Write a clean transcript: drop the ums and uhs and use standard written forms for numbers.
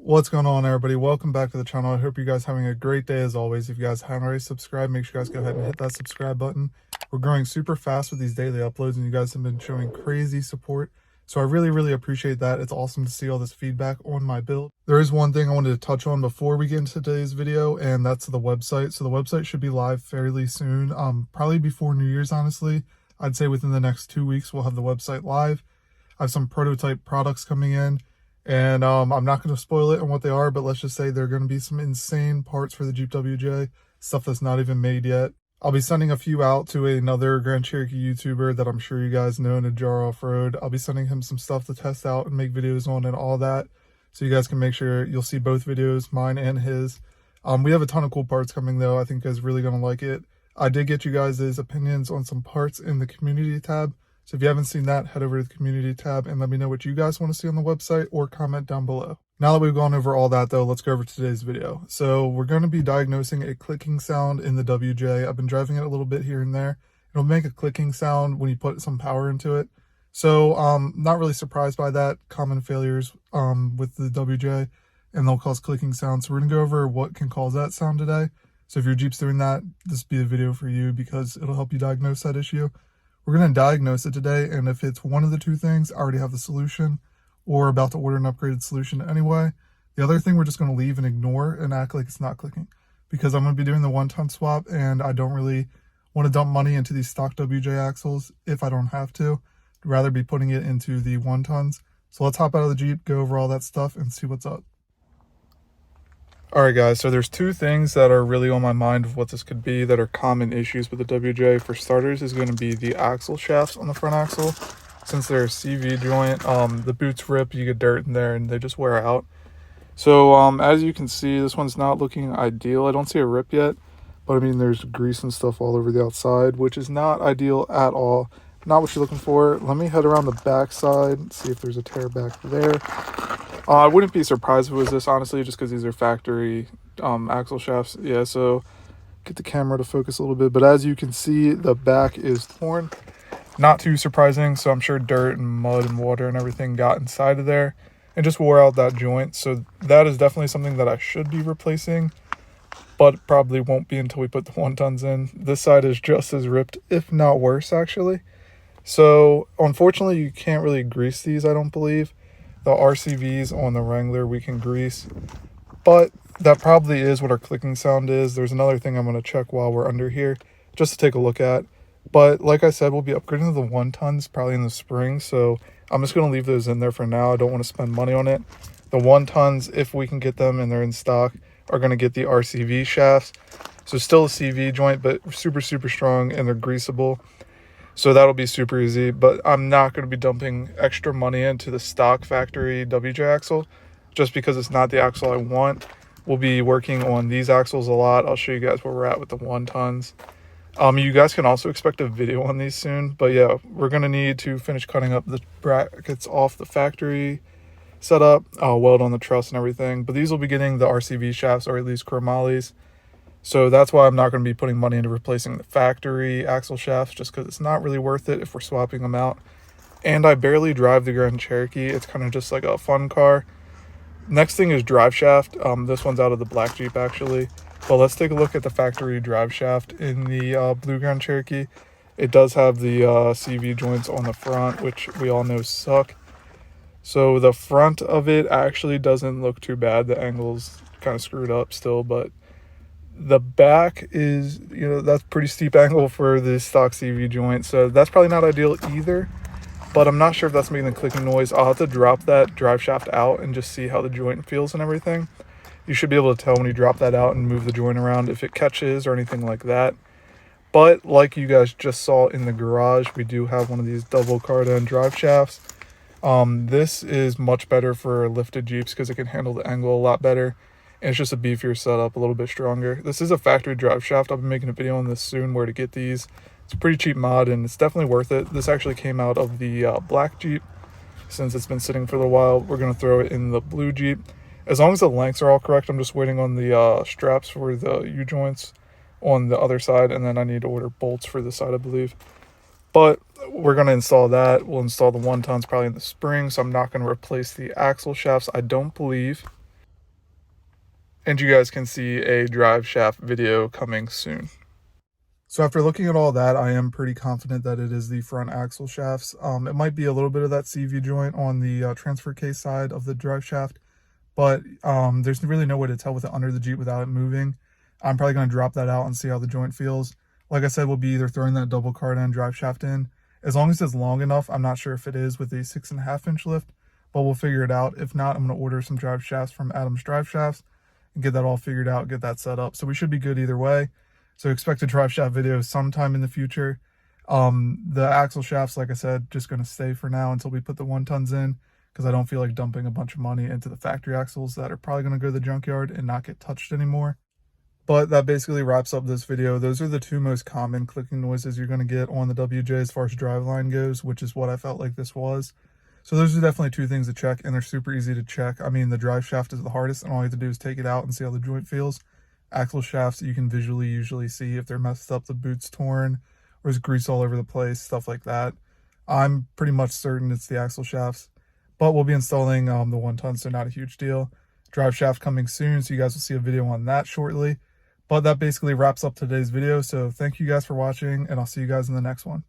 What's going on, everybody? Welcome back to the channel. I hope you guys are having a great day as always. If you guys haven't already subscribed, make sure you guys go ahead and hit that subscribe button. We're growing super fast with these daily uploads and you guys have been showing crazy support, so I really appreciate that. It's awesome to see all this feedback on my build. There is one thing I wanted to touch on before we get into today's video, and that's the website. So the website should be live fairly soon, probably before New Year's. Honestly, I'd say within the next 2 weeks we'll have the website live. I have some prototype products coming in, and I'm not going to spoil it on what they are, but let's just say they're going to be some insane parts for the Jeep WJ, stuff that's not even made yet. I'll be sending a few out to another Grand Cherokee YouTuber that I'm sure you guys know, Najar Off-Road. I'll be sending him some stuff to test out and make videos on and all that, so you guys can make sure you'll see both videos, mine and his. We have a ton of cool parts coming though. I think you guys are really going to like it. I did get you guys' opinions on some parts in the community tab. So if you haven't seen that, head over to the community tab and let me know what you guys want to see on the website or comment down below. Now that we've gone over all that though, let's go over today's video. So we're going to be diagnosing a clicking sound in the WJ. I've been driving it a little bit here and there. It'll make a clicking sound when you put some power into it. So not really surprised by that. Common failures with the WJ, and they'll cause clicking sounds. So we're going to go over what can cause that sound today. So if your Jeep's doing that, this will be a video for you because it'll help you diagnose that issue. We're going to diagnose it today, and if it's one of the two things, I already have the solution or about to order an upgraded solution anyway. The other thing we're just going to leave and ignore and act like it's not clicking, because I'm going to be doing the 1-ton swap and I don't really want to dump money into these stock WJ axles if I don't have to. I'd rather be putting it into the 1-tons. So let's hop out of the Jeep, go over all that stuff and see what's up. Alright guys, so there's two things that are really on my mind of what this could be that are common issues with the WJ. For starters is going to be the axle shafts on the front axle. Since they're a CV joint, the boots rip, you get dirt in there and they just wear out. So as you can see, this one's not looking ideal. I don't see a rip yet, but I mean there's grease and stuff all over the outside, which is not ideal at all. Not what you're looking for. Let me head around the back side and see if there's a tear back there. I wouldn't be surprised if it was this, honestly, just because these are factory axle shafts. Yeah, so get the camera to focus a little bit. But as you can see, the back is torn. Not too surprising. So I'm sure dirt and mud and water and everything got inside of there and just wore out that joint. So that is definitely something that I should be replacing, but probably won't be until we put the 1-tons in. This side is just as ripped, if not worse, actually. So unfortunately, you can't really grease these, I don't believe. The RCVs on the Wrangler we can grease, but that probably is what our clicking sound is. There's another thing I'm going to check while we're under here just to take a look at, but like I said, we'll be upgrading to the 1-tons probably in the spring, so I'm just going to leave those in there for now. I don't want to spend money on it. The 1-tons, if we can get them and they're in stock, are going to get the RCV shafts, so still a CV joint, but super strong, and they're greasable. So that'll be super easy, but I'm not going to be dumping extra money into the stock factory WJ axle just because it's not the axle I want. We'll be working on these axles a lot. I'll show you guys where we're at with the 1-tons. You guys can also expect a video on these soon, but yeah, we're going to need to finish cutting up the brackets off the factory setup, weld on the truss and everything, but these will be getting the RCV shafts, or at least chromalies. So that's why I'm not going to be putting money into replacing the factory axle shafts, just because it's not really worth it if we're swapping them out. And I barely drive the Grand Cherokee. It's kind of just like a fun car. Next thing is drive shaft. This one's out of the black Jeep actually. But let's take a look at the factory drive shaft in the blue Grand Cherokee. It does have the CV joints on the front, which we all know suck. So the front of it actually doesn't look too bad. The angle's kind of screwed up still, but the back is, that's pretty steep angle for the stock CV joint, so that's probably not ideal either, but I'm not sure if that's making the clicking noise. I'll have to drop that drive shaft out and just see how the joint feels and everything. You should be able to tell when you drop that out and move the joint around if it catches or anything like that. But like you guys just saw in the garage, we do have one of these double card-end drive shafts. This is much better for lifted Jeeps because it can handle the angle a lot better. And it's just a beefier setup, a little bit stronger. This is a factory drive shaft. I'll be making a video on this soon, where to get these. It's a pretty cheap mod, and it's definitely worth it. This actually came out of the black Jeep. Since it's been sitting for a while, we're going to throw it in the blue Jeep. As long as the lengths are all correct, I'm just waiting on the straps for the U-joints on the other side, and then I need to order bolts for this side, I believe. But we're going to install that. We'll install the 1-tons probably in the spring, so I'm not going to replace the axle shafts, I don't believe. and you guys can see a drive shaft video coming soon. So after looking at all that, I am pretty confident that it is the front axle shafts. It might be a little bit of that CV joint on the transfer case side of the drive shaft, but there's really no way to tell with it under the Jeep without it moving. I'm probably going to drop that out and see how the joint feels. Like I said, we'll be either throwing that double card end drive shaft in. As long as it's long enough, I'm not sure if it is with a 6.5-inch lift, but we'll figure it out. If not, I'm going to order some drive shafts from Adams Drive Shafts and get that all figured out, get that set up. So we should be good either way. So expect a drive shaft video sometime in the future. The axle shafts, like I said, just going to stay for now until we put the 1-tons in, because I don't feel like dumping a bunch of money into the factory axles that are probably going to go to the junkyard and not get touched anymore. But that basically wraps up this video. Those are the two most common clicking noises you're going to get on the WJ as far as driveline goes, which is what I felt like this was. So those are definitely two things to check, and they're super easy to check. I mean, the drive shaft is the hardest, and all you have to do is take it out and see how the joint feels. Axle shafts, you can visually usually see if they're messed up, the boot's torn, or there's grease all over the place, stuff like that. I'm pretty much certain it's the axle shafts, but we'll be installing the 1-ton, so not a huge deal. Drive shaft coming soon, so you guys will see a video on that shortly. But that basically wraps up today's video, so thank you guys for watching, and I'll see you guys in the next one.